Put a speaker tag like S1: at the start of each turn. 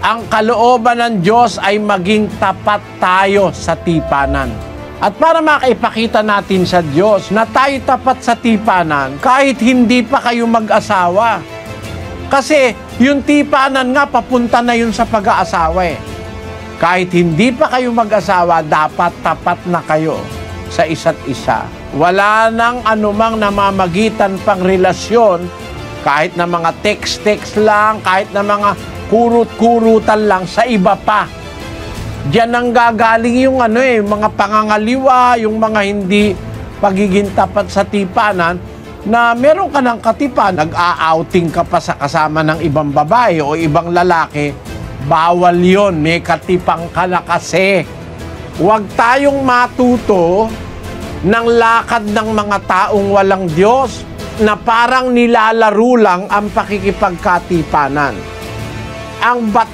S1: ang kalooban ng Diyos ay maging tapat tayo sa tipanan. At para makaipakita natin sa Diyos na tayo tapat sa tipanan, kahit hindi pa kayo mag-asawa. Kasi yung tipanan nga, papunta na yun sa pag-aasawa eh. Kahit hindi pa kayo mag-asawa, dapat tapat na kayo sa isa't isa. Wala nang anumang namamagitan pang relasyon, kahit na mga text-text lang, kahit na mga kurut-kurutan lang sa iba pa. Diyan ang gagaling yung mga pangangaliwa, yung mga hindi pagiging tapat sa tipanan, na meron ka ng katipan, nag-a-outing ka pa sa kasama ng ibang babae o ibang lalaki, bawal yon, may katipang ka na kasi. Huwag tayong matuto ng lakad ng mga taong walang Diyos na parang nilalaro lang ang pakikipagkatipanan. Ang